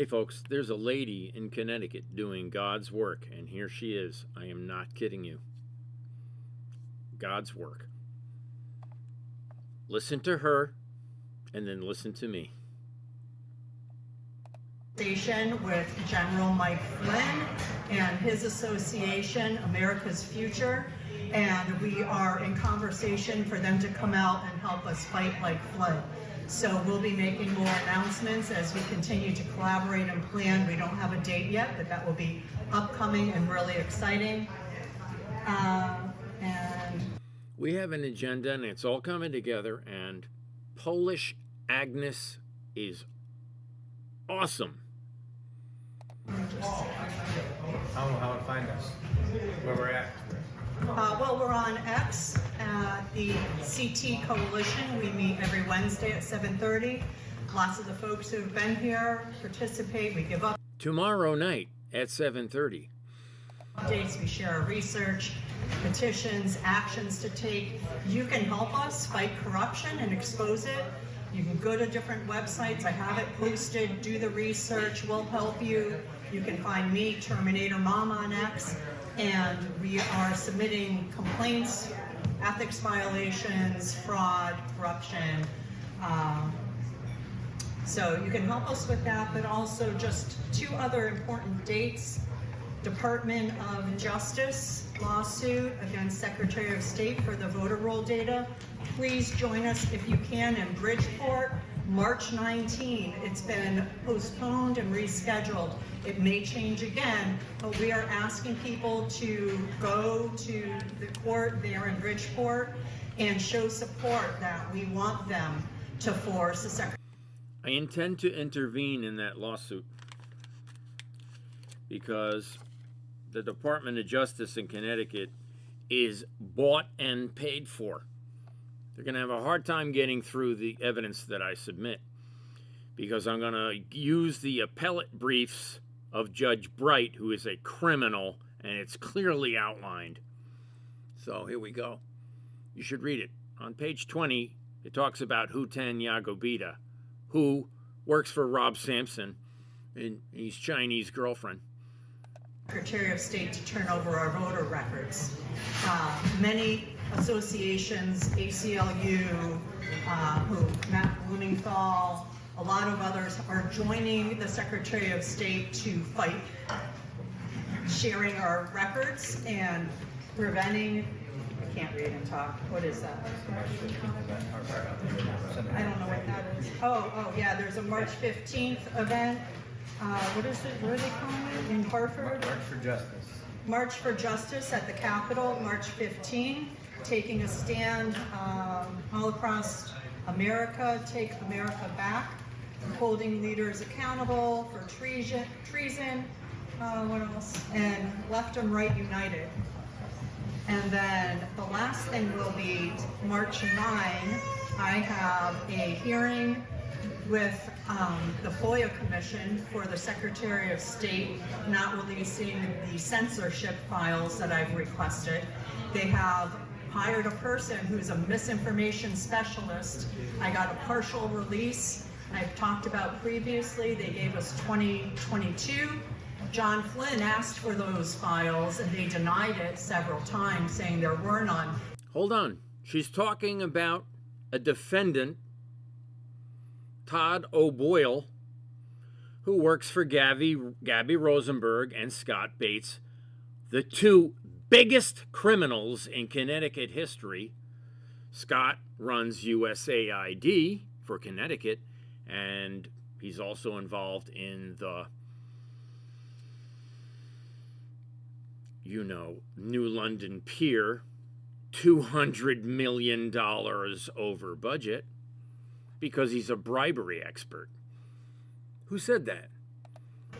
Hey folks, there's a lady in Connecticut doing God's work, and here she is. I am not kidding you. God's work. Listen to her, and then listen to me. With General Mike Flynn and his association, America's Future, and we are in conversation for them to come out and help us fight like Flynn. So we'll be making more announcements as we continue to collaborate and plan. We don't have a date yet, but that will be upcoming and really exciting. And we have an agenda, and it's all coming together, and Polish Agnes is awesome. How to find us, where we're at. Well, we're on X at the CT Coalition. We meet every Wednesday at 7:30. Lots of the folks who have been here participate. We give up Tomorrow night at 7:30. updates. We share our research, petitions, actions to take. You can help us fight corruption and expose it. You can go to different websites. I have it posted. Do the research. We'll help you. You can find me, Terminator Mom, on X. And we are submitting complaints, ethics violations, fraud, corruption. So you can help us with that, but also just two other important dates. Department of Justice lawsuit against Secretary of State for the voter roll data. Please join us if you can in Bridgeport, March 19. It's been postponed and rescheduled. It may change again, but we are asking people to go to the court there in Bridgeport and show support that we want them to force the Secretary. I intend to intervene in that lawsuit because the Department of Justice in Connecticut is bought and paid for. They're going to have a hard time getting through the evidence that I submit because I'm going to use the appellate briefs of Judge Bright, who is a criminal, and it's clearly outlined. So here we go. You should read it. On page 20, it talks about Hutan Yagobita, who works for Rob Sampson and his Chinese girlfriend. Secretary of State to turn over our voter records. Many associations, ACLU, Matt Blumenthal, a lot of others are joining the Secretary of State to fight sharing our records and preventing, I can't read and talk, what is that? I don't know what that is. Oh yeah, there's a March 15th event. What is it? What are they calling it in Hartford? March for Justice. March for Justice at the Capitol, March 15, taking a stand all across America, Take America Back, holding leaders accountable for treason, what else? And Left and Right United. And then the last thing will be March 9, I have a hearing with the FOIA Commission for the Secretary of State not releasing the censorship files that I've requested. They have hired a person who's a misinformation specialist. I got a partial release. I've talked about previously, they gave us 2022. John Flynn asked for those files and they denied it several times, saying there were none. Hold on. She's talking about a defendant, Todd O'Boyle, who works for Gabby Rosenberg and Scott Bates, the two biggest criminals in Connecticut history. Scott runs USAID for Connecticut, and he's also involved in the, New London Pier, $200 million over budget, because he's a bribery expert. Who said that?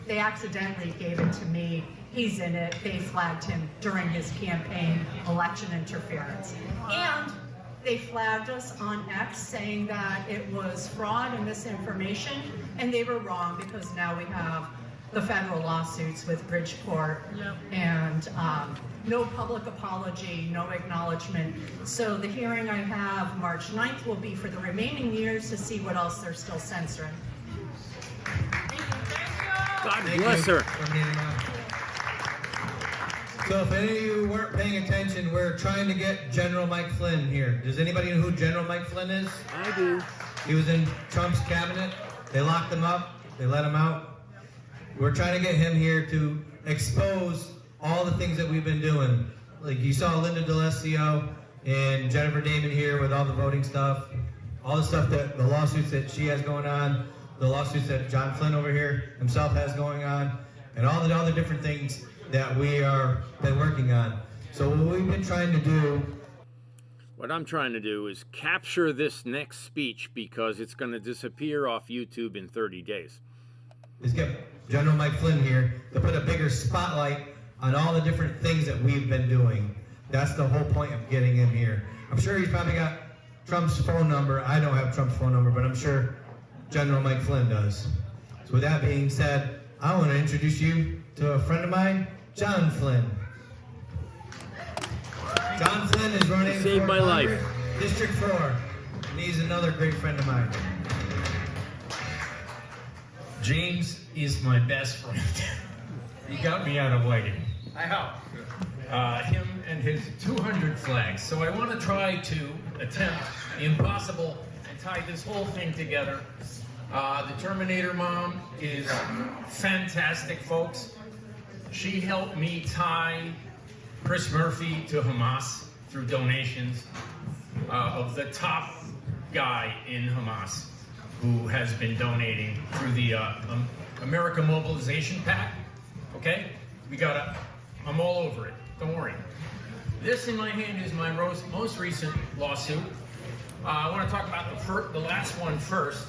They accidentally gave it to me. He's in it. They flagged him during his campaign, election interference. And they flagged us on X saying that it was fraud and misinformation, and they were wrong because now we have the federal lawsuits with Bridgeport. Yep. And no public apology, no acknowledgement. So the hearing I have March 9th will be for the remaining years to see what else they're still censoring. Thank you. God Thank bless you her. for being on. So if any of you weren't paying attention, we're trying to get General Mike Flynn here. Does anybody know who General Mike Flynn is? I do. He was in Trump's cabinet. They locked him up. They let him out. We're trying to get him here to expose all the things that we've been doing. Like you saw Linda D'Alessio and Jennifer Damon here with all the voting stuff, all the stuff that the lawsuits that she has going on, the lawsuits that John Flynn over here himself has going on, and all the other different things that we are been working on. So what we've been trying to do. What I'm trying to do is capture this next speech because it's going to disappear off YouTube in 30 days. Is get General Mike Flynn here to put a bigger spotlight on all the different things that we've been doing. That's the whole point of getting him here. I'm sure he's probably got Trump's phone number. I don't have Trump's phone number, but I'm sure General Mike Flynn does. So with that being said, I want to introduce you to a friend of mine, John Flynn. John Flynn is running Saved for my life. Congress, District 4, and he's another great friend of mine. James is my best friend. He got me out of Whiting. I hope. Him and his 200 flags. So I want to try to attempt the impossible and tie this whole thing together. The Terminator Mom is fantastic, folks. She helped me tie Chris Murphy to Hamas through donations of the top guy in Hamas who has been donating through the America Mobilization PAC. Okay? I'm all over it. Don't worry. This in my hand is my most recent lawsuit. I want to talk about the last one first.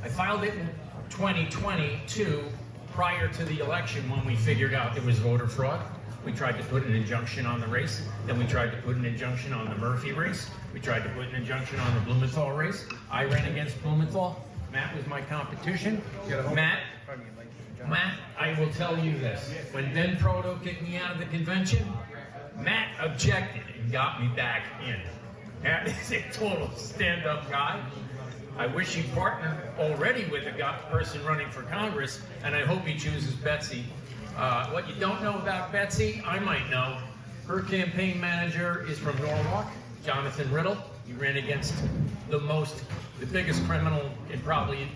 I filed it in 2022, prior to the election, when we figured out there was voter fraud. We tried to put an injunction on the race. Then we tried to put an injunction on the Murphy race. We tried to put an injunction on the Blumenthal race. I ran against Blumenthal. Matt was my competition. Matt, I will tell you this. When Ben Proto kicked me out of the convention, Matt objected and got me back in. Matt is a total stand-up guy. I wish he partnered already with a person running for Congress, and I hope he chooses Betsy. What you don't know about Betsy, I might know. Her campaign manager is from Norwalk, Jonathan Riddle. He ran against the biggest criminal in probably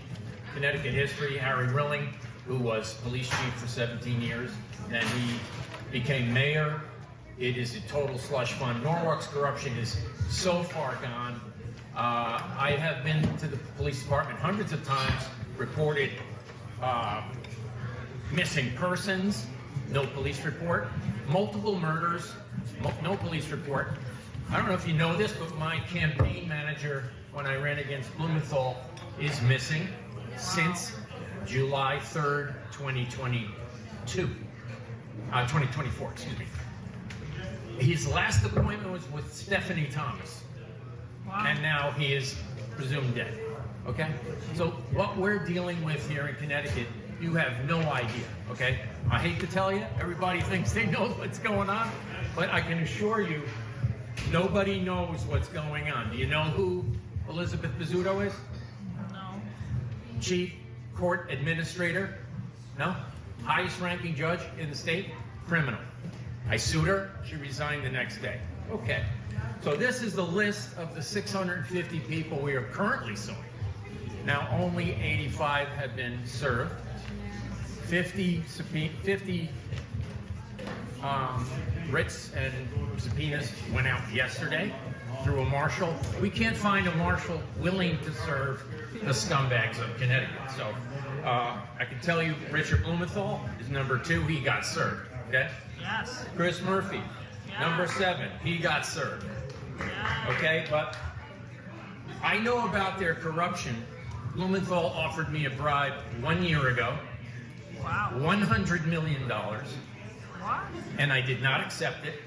Connecticut history, Harry Rilling, who was police chief for 17 years. Then he became mayor. It is a total slush fund. Norwalk's corruption is so far gone. I have been to the police department hundreds of times, reported missing persons, no police report, multiple murders, no police report. I don't know if you know this, but my campaign manager, when I ran against Blumenthal, is missing since July 3rd, 2024, excuse me. His last appointment was with Stephanie Thomas. Wow. And now he is presumed dead. Okay? So what we're dealing with here in Connecticut, you have no idea. Okay? I hate to tell you, everybody thinks they know what's going on, but I can assure you, nobody knows what's going on. Do you know who Elizabeth Bizzuto is? No. Chief Court Administrator? No? Highest ranking judge in the state? Criminal. I sued her, she resigned the next day. Okay. So this is the list of the 650 people we are currently suing. Now only 85 have been served. 50 writs and subpoenas went out yesterday through a marshal. We can't find a marshal willing to serve the scumbags of Connecticut. So I can tell you Richard Blumenthal is number 2, he got served, okay? Yes. Chris Murphy, Yeah. number 7, he got served. Yeah. Okay, but I know about their corruption. Blumenthal offered me a bribe 1 year ago, Wow. $100 million, What? and I did not accept it.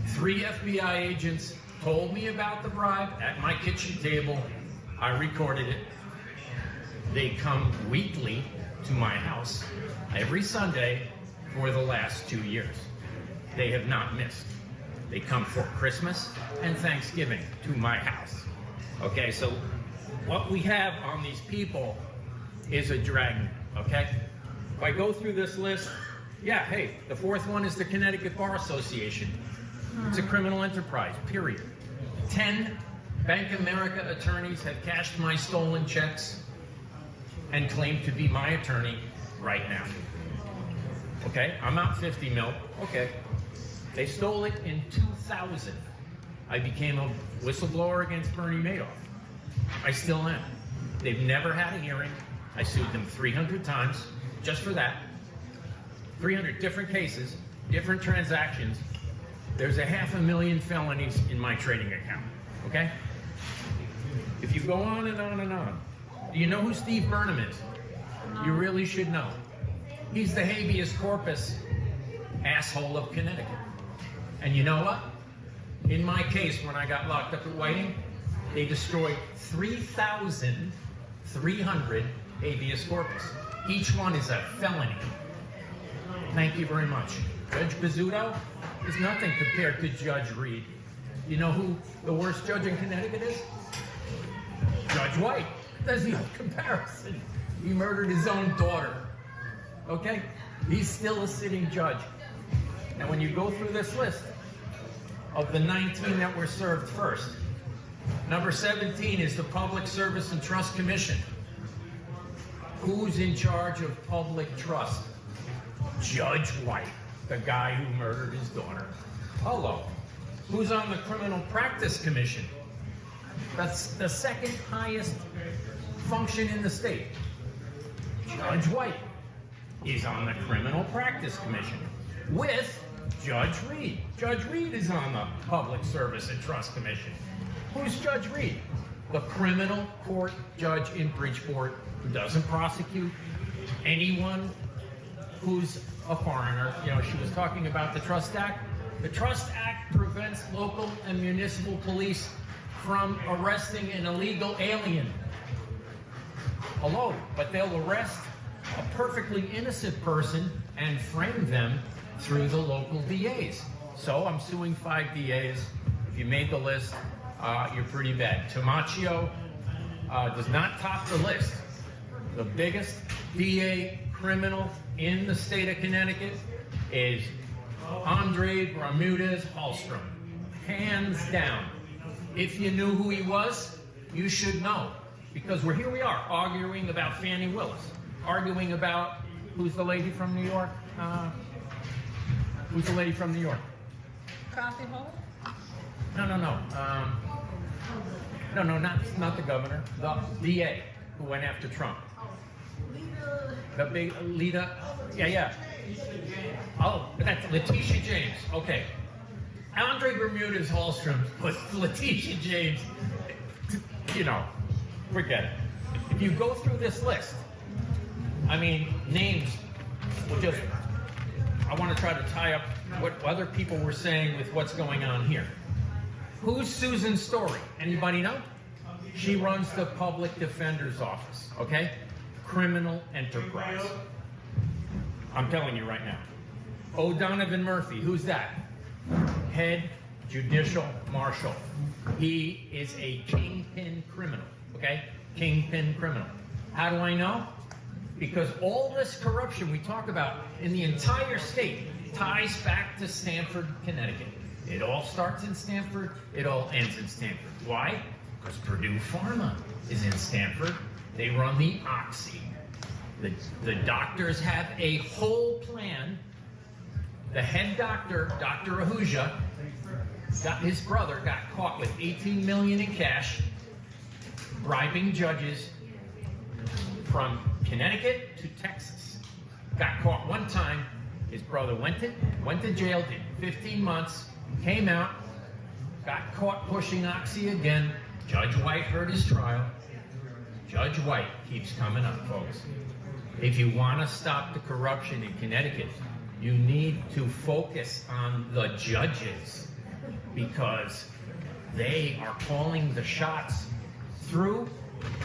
3 FBI agents told me about the bribe at my kitchen table. I recorded it. They come weekly to my house every Sunday for the last 2 years. They have not missed. They come for Christmas and Thanksgiving to my house. Okay, so what we have on these people is a dragnet, okay? If I go through this list, yeah, hey, the fourth one is the Connecticut Bar Association. It's a criminal enterprise, period. 10 Bank of America attorneys have cashed my stolen checks and claim to be my attorney right now. Okay, I'm out 50 mil. Okay. They stole it in 2000. I became a whistleblower against Bernie Madoff. I still am. They've never had a hearing. I sued them 300 times just for that. 300 different cases, different transactions. There's 500,000 felonies in my trading account. Okay? If you go on and on and on, do you know who Steve Burnham is? You really should know. He's the habeas corpus asshole of Connecticut. And you know what? In my case, when I got locked up at Whiting, they destroyed 3,300 habeas corpus. Each one is a felony. Thank you very much. Judge Bizzuto is nothing compared to Judge Reed. You know who the worst judge in Connecticut is? Judge White. There's no comparison. He murdered his own daughter. Okay? He's still a sitting judge. Now, when you go through this list of the 19 that were served first, number 17 is the Public Service and Trust Commission. Who's in charge of public trust? Judge White, the guy who murdered his daughter. Hello. Who's on the Criminal Practice Commission? That's the second highest function in the state. Judge White is on the Criminal Practice Commission with Judge Reed. Judge Reed is on the Public Service and Trust Commission. Who's Judge Reed? The criminal court judge in Bridgeport who doesn't prosecute anyone who's a foreigner. You know, she was talking about the Trust Act. The Trust Act prevents local and municipal police from arresting an illegal alien alone, but they'll arrest a perfectly innocent person and frame them through the local DAs. So I'm suing 5 DAs. If you made the list, you're pretty bad. Tamaccio does not top the list. The biggest DA criminal in the state of Connecticut is Andre Bermudez Hallstrom. Hands down. If you knew who he was, you should know. Because here we are, arguing about Fannie Willis. Arguing about, who's the lady from New York? Who's the lady from New York? Coffee Hole? No. No, not the governor. The DA who went after Trump. The big Lita. Yeah. Oh, that's Letitia James. Okay. Andre Bermudez Hallstrom was Letitia James. You know, forget it. If you go through this list, I mean, names will just, I want to try to tie up what other people were saying with what's going on here. Who's Susan Story? Anybody know? She runs the public defender's office, okay? Criminal enterprise. I'm telling you right now. O'Donovan Murphy, who's that? Head judicial marshal. He is a kingpin criminal, okay? Kingpin criminal. How do I know? Because all this corruption we talk about in the entire state ties back to Stamford, Connecticut. It all starts in Stamford, it all ends in Stamford. Why? Because Purdue Pharma is in Stamford. They run the Oxy. The doctors have a whole plan. The head doctor, Dr. Ahuja, his brother got caught with $18 million in cash, bribing judges from Connecticut to Texas. Got caught one time. His brother went to jail, did 15 months, came out, got caught pushing Oxy again. Judge White heard his trial. Judge White keeps coming up, folks. If you want to stop the corruption in Connecticut, you need to focus on the judges because they are calling the shots through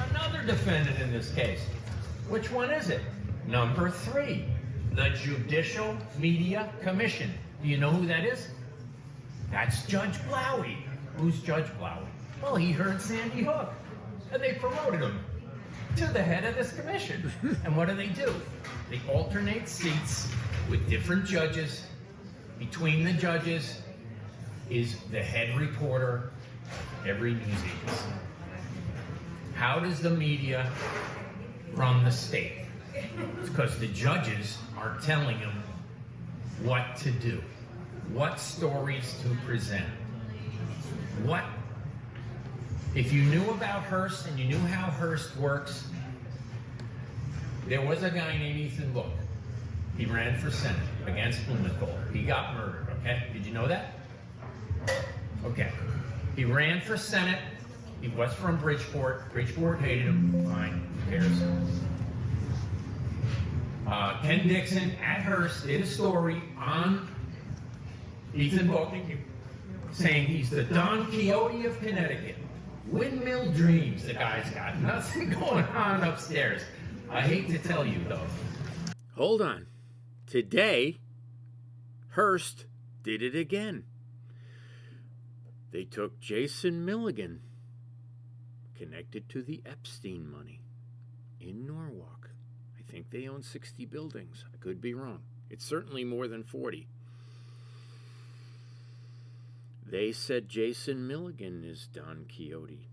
another defendant in this case. Which one is it? Number 3, the Judicial Media Commission. Do you know who that is? That's Judge Blowy. Who's Judge Blowy? Well, he heard Sandy Hook, and they promoted him. to the head of this commission. And what do? They alternate seats with different judges. Between the judges is the head reporter of every news agency. How does the media run the state? It's because the judges are telling them what to do, what stories to present. What, if you knew about Hearst and you knew how Hearst works, there was a guy named Ethan Book. He ran for Senate against Blumenthal. He got murdered, okay? Did you know that? Okay. He ran for Senate. He was from Bridgeport. Bridgeport hated him. Fine, who cares? Ken Dixon at Hearst did a story on Ethan Book saying he's the Don Quixote of Connecticut. Windmill dreams. The guy's got nothing going on upstairs. I hate to tell you, though. Hold on. Today, Hearst did it again. They took Jason Milligan, connected to the Epstein money, in Norwalk. I think they own 60 buildings. I could be wrong. It's certainly more than 40. They said Jason Milligan is Don Quixote.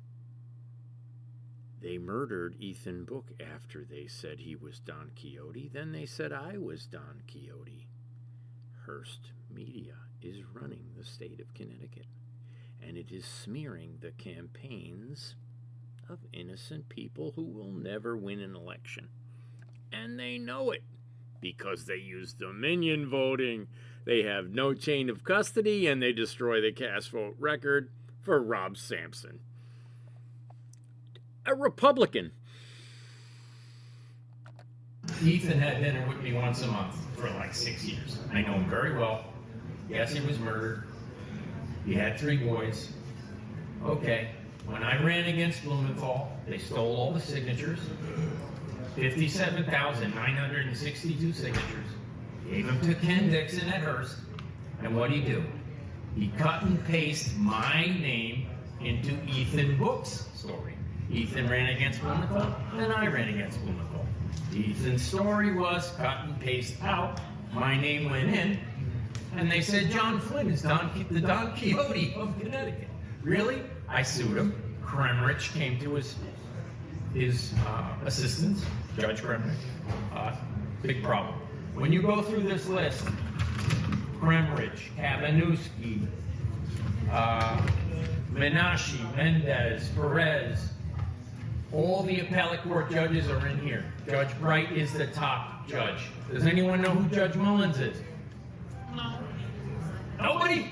They murdered Ethan Book after they said he was Don Quixote. Then they said I was Don Quixote. Hearst Media is running the state of Connecticut, and it is smearing the campaigns of innocent people who will never win an election. And they know it because they use Dominion voting. They have no chain of custody, and they destroy the cast vote record for Rob Sampson, a Republican. Ethan had dinner with me once a month for like 6 years. I know him very well. Yes, he was murdered. He had 3 boys. Okay, when I ran against Blumenthal, they stole all the signatures. 57,962 signatures. Gave them to Ken Dixon at Hearst. And what'd he do? He cut and pasted my name into Ethan Book's story. Ethan ran against Blumenthal, and I ran against Blumenthal. Ethan's story was cut and paste out. My name went in, and they said John Flynn is the Don Quixote of Connecticut. Really? I sued him. Kremrich came to his assistance, Judge Kremrich. Big problem. When you go through this list, Kremrich, Kavanewski, Menashe, Mendez, Perez, all the appellate court judges are in here. Judge Bright is the top judge. Does anyone know who Judge Mullins is? No. Nobody?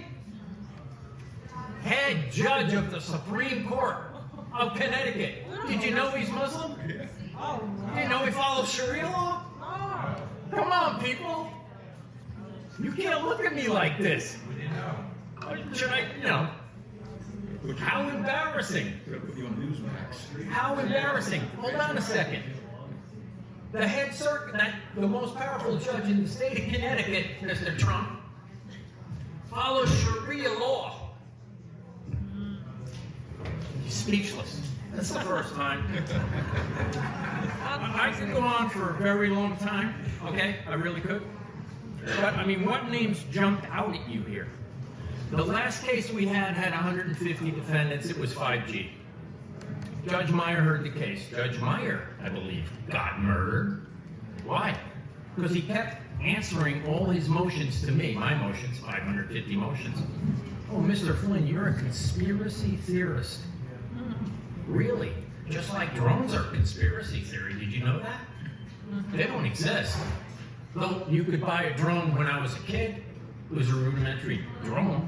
Head judge of the Supreme Court of Connecticut. Did you know he's Muslim? Did you know he follows Sharia law? Come on, people. You can't look at me like this. Should I, how embarrassing. How embarrassing. Hold on a second. The head circuit, the most powerful judge in the state of Connecticut, Mr. Trump, follows Sharia law. He's speechless. That's the first time. I could go on for a very long time, okay? I really could. But, what names jumped out at you here? The last case we had 150 defendants. It was 5G. Judge Meyer heard the case. Judge Meyer, I believe, got murdered. Why? Because he kept answering all his motions to me. My motions, 550 motions. Oh, Mr. Flynn, you're a conspiracy theorist. Really? Just like drones are conspiracy theory. Did you know that? They don't exist. Though you could buy a drone when I was a kid. It was a rudimentary drone.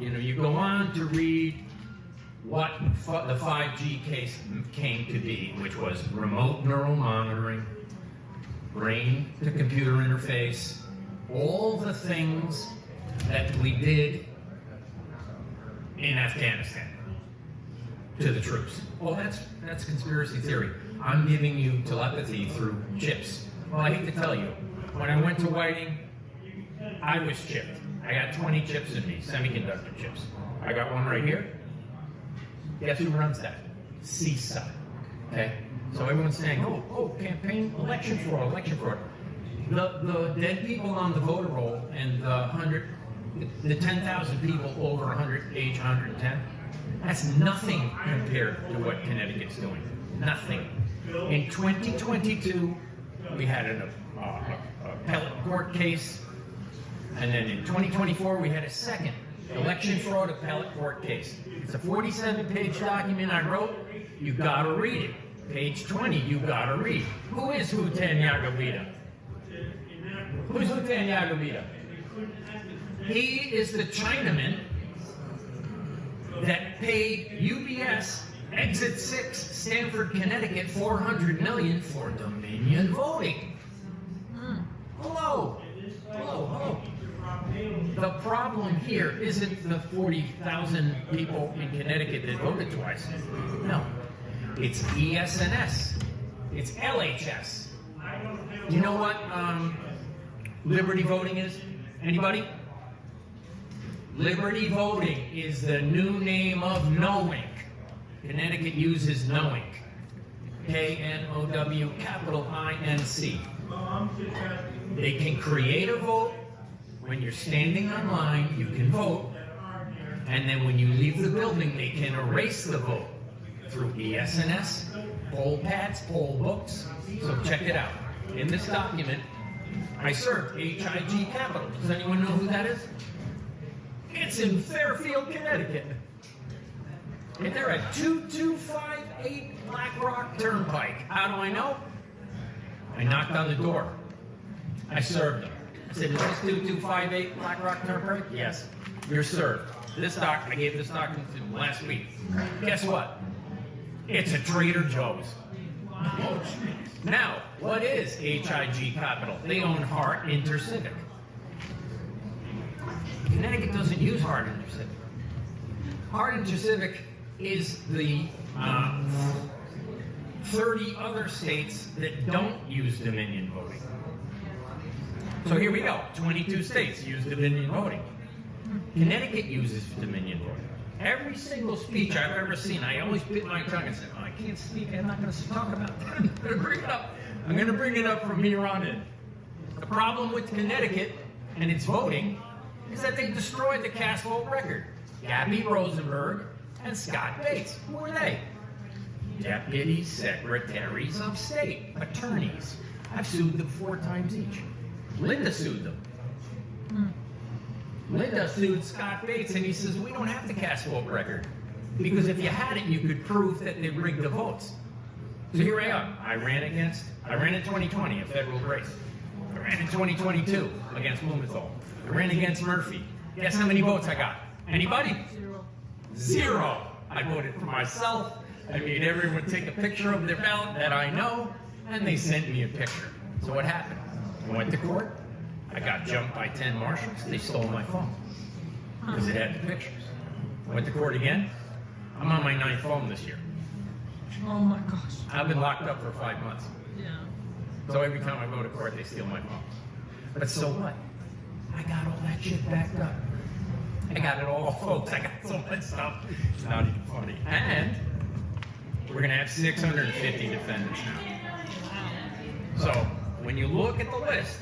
You go on to read what the 5G case came to be, which was remote neural monitoring, brain to computer interface, all the things that we did in Afghanistan to the troops. Well, that's conspiracy theory. I'm giving you telepathy through chips. Well, I hate to tell you, when I went to Whiting, I was chipped. I got 20 chips in me, semiconductor chips. I got one right here. Guess who runs that? CISA. Okay? So everyone's saying, oh, campaign, election fraud, election fraud. The dead people on the voter roll and the 10,000 people over age 110, that's nothing compared to what Connecticut's doing. Nothing. In 2022, we had an appellate court case, and then in 2024, we had a second election fraud appellate court case. It's a 47-page document I wrote. You gotta read it. Page 20, you gotta read. Who is Hutan Yagavita? Who's Hutan Yagavita? He is the Chinaman that paid UBS Exit 6, Stamford, Connecticut, $400 million for Dominion voting. Hello. The problem here isn't the 40,000 people in Connecticut that voted twice. No. It's ESNS. It's LHS. You know what Liberty voting is? Anybody? Liberty voting is the new name of Knowing. Connecticut uses Knowing. K-N-O-W, capital I-N-C. They can create a vote. When you're standing online, you can vote. And then when you leave the building, they can erase the vote through ESNS, poll pads, poll books. So check it out. In this document, I served HIG Capital. Does anyone know who that is? It's in Fairfield, Connecticut. And they're at 2258 Black Rock Turnpike. How do I know? I knocked on the door. I served them. I said, is this 2258 Black Rock Turnpike? Yes. You're served. I gave this document to them last week. Guess what? It's a Trader Joe's. Now, what is HIG Capital? They own Hart Intercivic. Connecticut doesn't use Hart Intercivic. Hart Intercivic is the 30 other states that don't use Dominion voting. So here we go. 22 states use Dominion voting. Connecticut uses Dominion voting. Every single speech I've ever seen, I always bit my tongue and said, oh, I can't speak, I'm not going to talk about that. I'm going to bring it up. I'm going to bring it up from here on in. The problem with Connecticut and its voting is that they destroyed the cast vote record. Gabby Rosenberg and Scott Bates. Who are they? Deputy Secretaries of State, attorneys. I've sued them 4 times each. Linda sued them. Linda sued Scott Bates, and he says, we don't have the cast vote record. Because if you had it, you could prove that they rigged the votes. So here I am. I ran in 2020, a federal race. I ran in 2022 against Blumenthal. I ran against Murphy. Guess how many votes I got? Anybody? 0. I voted for myself. I made everyone take a picture of their ballot that I know, and they sent me a picture. So what happened? I went to court. I got jumped by 10 marshals. They stole my phone because it had the pictures. I went to court again. I'm on my 9th phone this year. Oh my gosh. I've been locked up for 5 months. Yeah. So every time I go to court, they steal my phone. But so what? I got all that shit backed up. I got it all, folks. I got so much stuff. It's not even funny. And we're going to have 650 defendants now. So when you look at the list,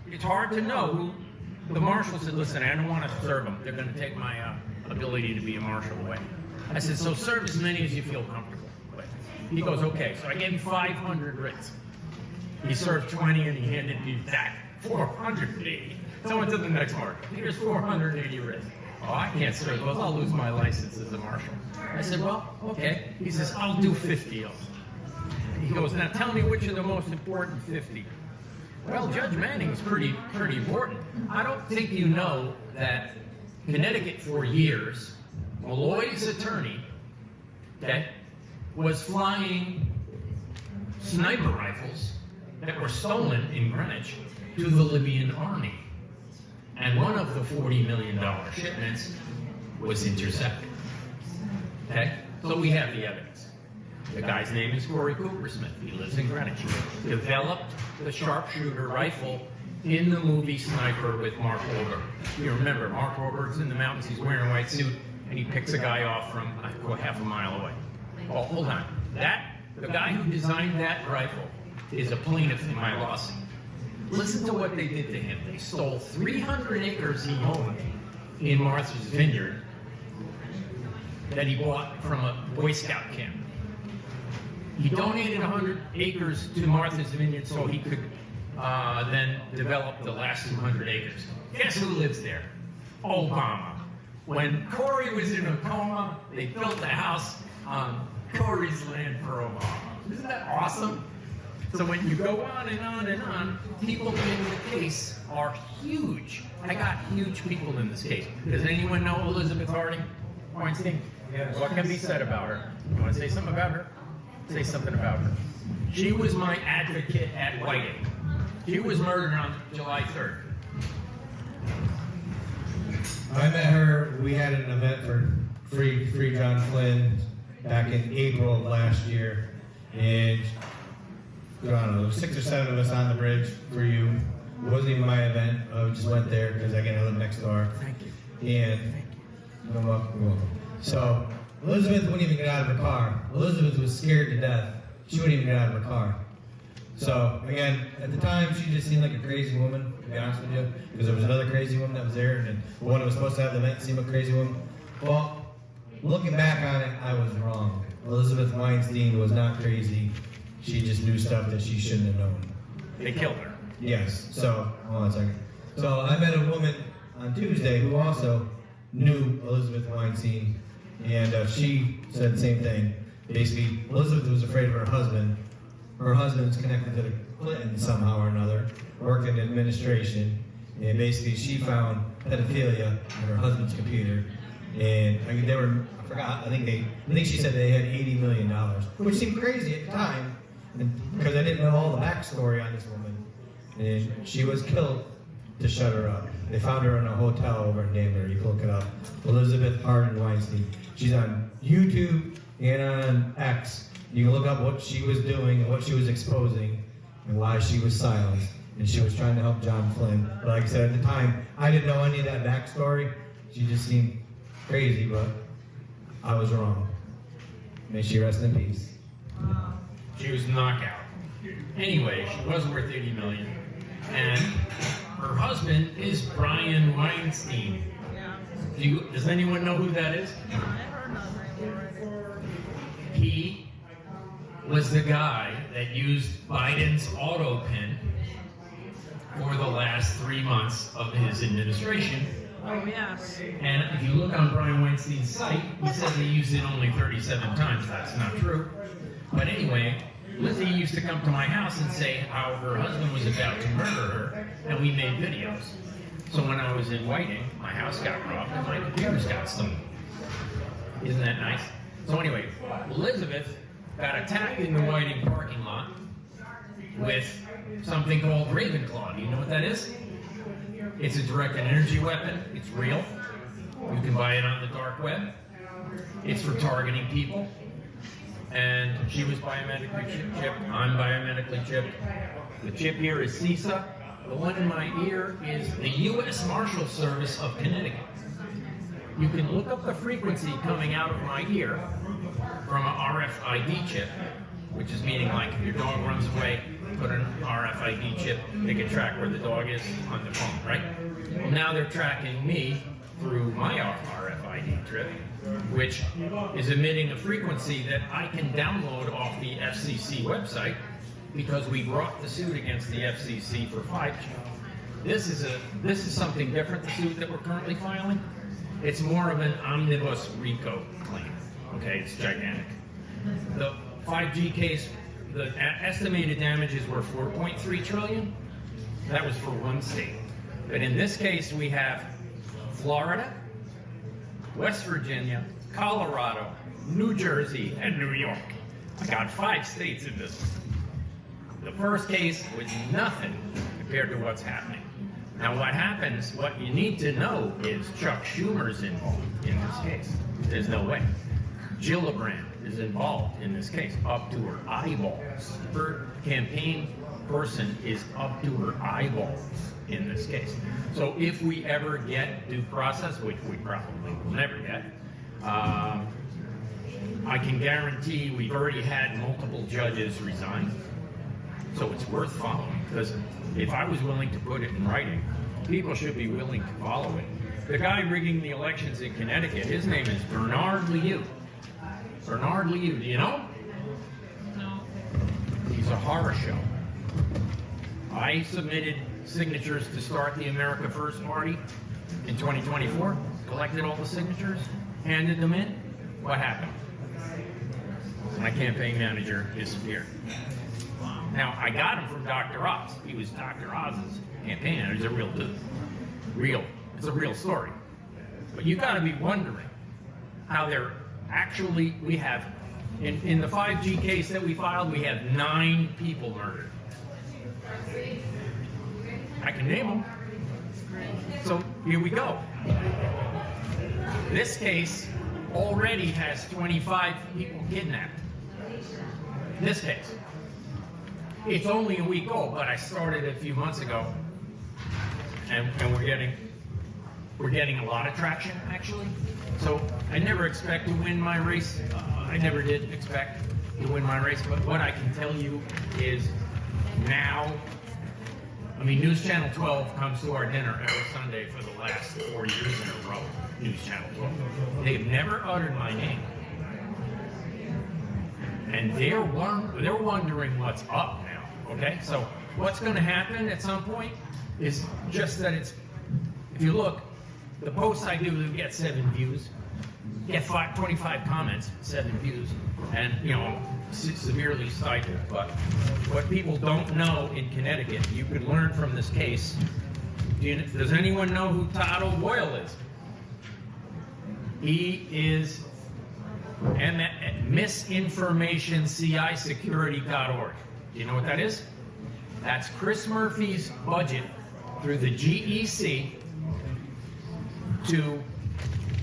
it's hard to know who. The marshal said, listen, I don't want to serve them. They're going to take my ability to be a marshal away. I said, so serve as many as you feel comfortable with. He goes, okay. So I gave him 500 writs. He served 20 and he handed me back 480. So I went to the next marshal. Here's 480 writs. Oh, I can't serve those. I'll lose my license as a marshal. I said, well, okay. He says, I'll do 50 of them. He goes, now tell me which are the most important 50. Well, Judge Manning's pretty important. I don't think you know that Connecticut for years, Malloy's attorney, okay, was flying sniper rifles that were stolen in Greenwich to the Libyan army. And one of the $40 million shipments was intercepted. Okay? So we have the evidence. The guy's name is Corey Coopersmith. He lives in Greenwich. He developed the sharpshooter rifle in the movie Sniper with Mark Wahlberg. You remember, Mark Wahlberg's in the mountains, he's wearing a white suit, and he picks a guy off from half a mile away. Oh, hold on. That The guy who designed that rifle is a plaintiff in my lawsuit. Listen to what they did to him. They stole 300 acres he owned in Martha's Vineyard that he bought from a Boy Scout camp. He donated 100 acres to Martha's Vineyard so he could then develop the last 200 acres. Guess who lives there? Obama. When Corey was in a coma, they built a house on Corey's land for Obama. Isn't that awesome? So when you go on and on and on, people in the case are huge. I got huge people in this case. Does anyone know Elizabeth Harding Weinstein? Yes. What can be said about her? You want to say something about her? Say something about her. She was my advocate at Whiting. She was murdered on July 3rd. I met her, we had an event for Free John Flynn back in April of last year, and I don't know, there was 6 or 7 of us on the bridge for you. It wasn't even my event, I just went there because again I live next door. Thank you. And you're welcome. So Elizabeth wouldn't even get out of her car. Elizabeth was scared to death. She wouldn't even get out of her car. So again, at the time, she just seemed like a crazy woman, to be honest with you, because there was another crazy woman that was there, and the one that was supposed to have the event seemed like a crazy woman. Well, looking back on it, I was wrong. Elizabeth Weinstein was not crazy. She just knew stuff that she shouldn't have known. They killed her. Yes. So, hold on a second. So I met a woman on Tuesday who also knew Elizabeth Weinstein, and she said the same thing. Basically, Elizabeth was afraid of her husband. Her husband's connected to the Clintons somehow or another, worked in administration, and basically she found pedophilia on her husband's computer. And I mean, they were, I forgot, I think she said they had $80 million, which seemed crazy at the time, because I didn't know all the backstory on this woman. And she was killed to shut her up. They found her in a hotel over in Denver. You can look it up. Elizabeth Harding Weinstein. She's on YouTube and on X. You can look up what she was doing and what she was exposing and why she was silenced. And she was trying to help John Flynn. But like I said, at the time, I didn't know any of that backstory. She just seemed crazy, but I was wrong. May she rest in peace. She was knockout. Anyway, she was worth $80 million. And her husband is Brian Weinstein. Does anyone know who that is? He was the guy that used Biden's auto pin for the last 3 months of his administration. Oh, yes. And if you look on Brian Weinstein's site, he says he used it only 37 times. That's not true. But anyway, Lizzie used to come to my house and say how her husband was about to murder her, and we made videos. So when I was in Whiting, my house got robbed and my computers got stolen. Isn't that nice? So anyway, Elizabeth got attacked in the Whiting parking lot with something called Ravenclaw. Do you know what that is? It's a directed energy weapon. It's real. You can buy it on the dark web. It's for targeting people. And she was biometrically chipped. I'm biometrically chipped. The chip here is CISA. The one in my ear is the U.S. Marshal Service of Connecticut. You can look up the frequency coming out of my ear from an RFID chip, which is meaning like if your dog runs away, put an RFID chip, they can track where the dog is on the phone, right? Well, now they're tracking me through my RFID chip, which is emitting a frequency that I can download off the FCC website because we brought the suit against the FCC for 5G. This is something different, the suit that we're currently filing. It's more of an omnibus RICO claim. Okay, it's gigantic. The 5G case, the estimated damages were $4.3 trillion. That was for one state. But in this case, we have Florida, West Virginia, Colorado, New Jersey, and New York. I got 5 states in this one. The first case was nothing compared to what's happening. Now what happens, what you need to know is Chuck Schumer's involved in this case. There's no way. Gillibrand is involved in this case, up to her eyeballs. Her campaign person is up to her eyeballs in this case. So if we ever get due process, which we probably will never get, I can guarantee we've already had multiple judges resign. So it's worth following, because if I was willing to put it in writing, people should be willing to follow it. The guy rigging the elections in Connecticut, his name is Bernard Liu. Bernard Liu, do you know? No. He's a horror show. I submitted signatures to start the America First Party in 2024, collected all the signatures, handed them in. What happened? My campaign manager disappeared. Now, I got him from Dr. Oz. He was Dr. Oz's campaign manager. He's a real dude. Real. It's a real story. But you got to be wondering how they're actually, we have, in the 5G case that we filed, we have 9 people murdered. I can name them. So here we go. This case already has 25 people kidnapped. This case. It's only a week old, but I started a few months ago, and we're getting a lot of traction, actually. So I never expect to win my race. I never did expect to win my race, but what I can tell you is now, I mean, News Channel 12 comes to our dinner every Sunday for the last 4 years in a row. News Channel 12. They've never uttered my name. And they're wondering what's up now, okay? So what's going to happen at some point is just that it's, if you look, the posts I do get 7 views, get 25 comments, 7 views, and, you know, severely stifled. But what people don't know in Connecticut, you could learn from this case. Does anyone know who Todd O'Boyle is? He is misinformationcisecurity.org. Do you know what that is? That's Chris Murphy's budget through the GEC to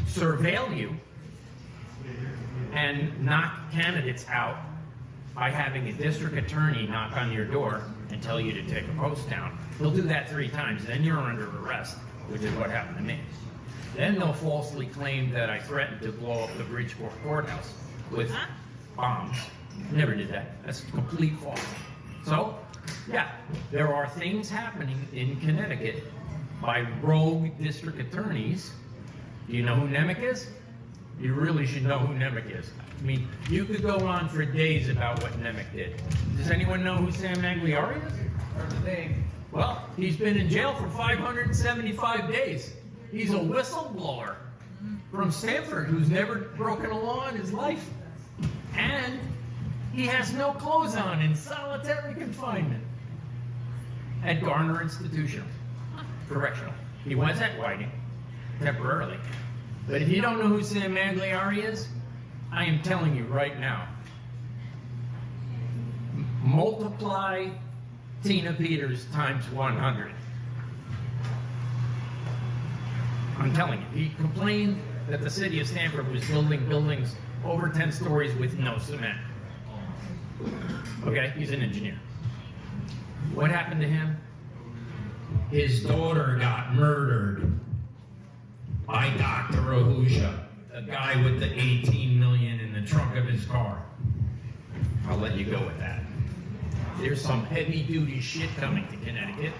surveil you and knock candidates out by having a district attorney knock on your door and tell you to take a post down. He'll do that 3 times, then you're under arrest, which is what happened to me. Then they'll falsely claim that I threatened to blow up the Bridgeport courthouse with bombs. Never did that. That's complete false. So, yeah, there are things happening in Connecticut by rogue district attorneys. Do you know who Nemec is? You really should know who Nemec is. I mean, you could go on for days about what Nemec did. Does anyone know who Sam Nagliari is? Well, he's been in jail for 575 days. He's a whistleblower from Stanford who's never broken a law in his life. And he has no clothes on in solitary confinement at Garner Institutional Correctional. He was at Whiting temporarily. But if you don't know who Sam Nagliari is, I am telling you right now, multiply Tina Peters times 100. I'm telling you, he complained that the city of Stanford was building buildings over 10 stories with no cement. Okay, he's an engineer. What happened to him? His daughter got murdered by Dr. Ahuja, the guy with the 18 million in the trunk of his car. I'll let you go with that. There's some heavy-duty shit coming to Connecticut,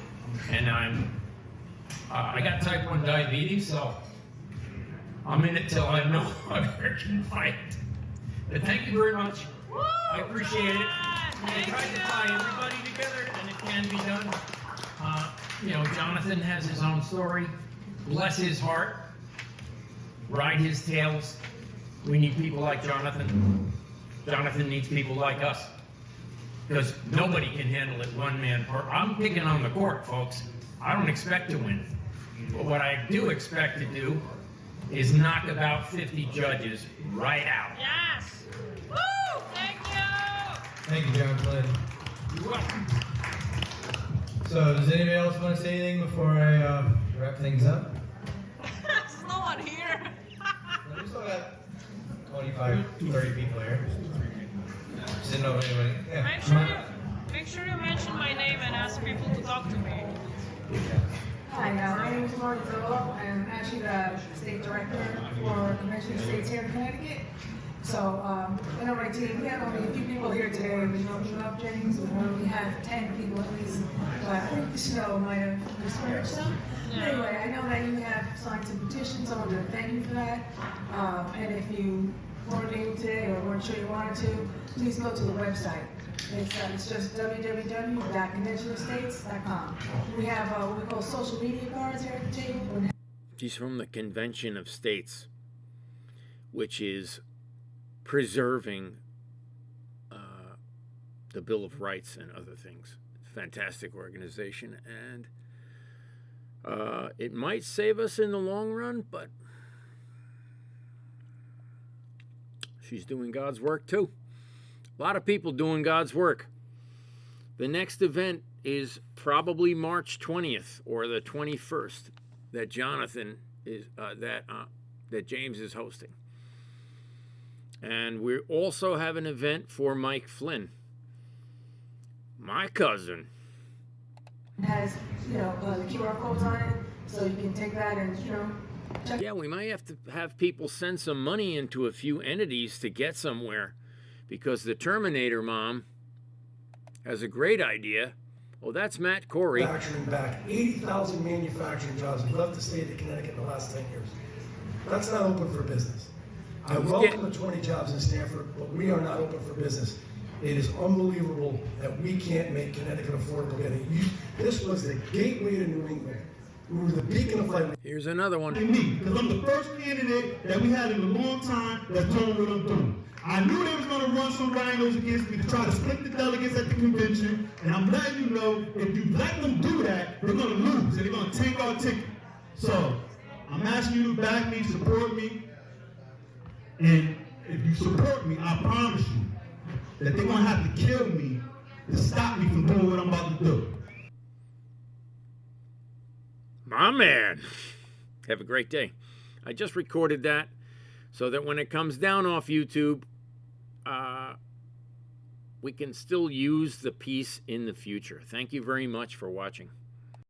and I got type 1 diabetes, so I'm in it till I know I can fight. But thank you very much. Woo! I appreciate it. I tried to tie everybody together, and it can be done. You know, Jonathan has his own story. Bless his heart. Ride his tails. We need people like Jonathan. Jonathan needs people like us. Because nobody can handle it one-man part. I'm picking on the court, folks. I don't expect to win. But what I do expect to do is knock about 50 judges right out. Yes! Woo! Thank you! Thank you, John Flynn. You're welcome. So, does anybody else want to say anything before I wrap things up? There's no one here. We still got 25, 30 people here. Just didn't know if anybody. Yeah. Make sure you mention my name and ask people to talk to me. Hi, my name is Mark Zolo. I'm actually the state director for Convention of States here in Connecticut. So, I know my team, we have only a few people here today. We don't show up, Jennings. We only have 10 people at least. But I think the snow might have discouraged some. Anyway, I know that you have signed some petitions. I want to thank you for that. And if you weren't able today or weren't sure you wanted to, please go to the website. It's just www.conventionestates.com. We have what we call social media cards here at the table. She's from the Convention of States, which is preserving the Bill of Rights and other things. Fantastic organization, and it might save us in the long run, but she's doing God's work too. A lot of people doing God's work. The next event is probably March 20th or the 21st that Jonathan is that James is hosting. And we also have an event for Mike Flynn, my cousin. It has, the QR codes on it, so you can take that and, check. Yeah, we might have to have people send some money into a few entities to get somewhere, because the Terminator mom has a great idea. Oh, that's Matt Corey. Manufacturing back 80,000 manufacturing jobs have left the state of Connecticut in the last 10 years. That's not open for business. I welcome the 20 jobs in Stanford, but we are not open for business. It is unbelievable that we can't make Connecticut affordable again. This was the gateway to New England. We were the beacon of light. Here's another one. Me, because I'm the first candidate that we had in a long time that's doing what I'm doing. I knew they was going to run some rhinos against me to try to split the delegates at the convention, and I'm letting you know, if you let them do that, they're going to lose, and they're going to take our ticket. So, I'm asking you to back me, support me, and if you support me, I promise you that they're going to have to kill me to stop me from doing what I'm about to do. My man. Have a great day. I just recorded that so that when it comes down off YouTube, we can still use the piece in the future. Thank you very much for watching.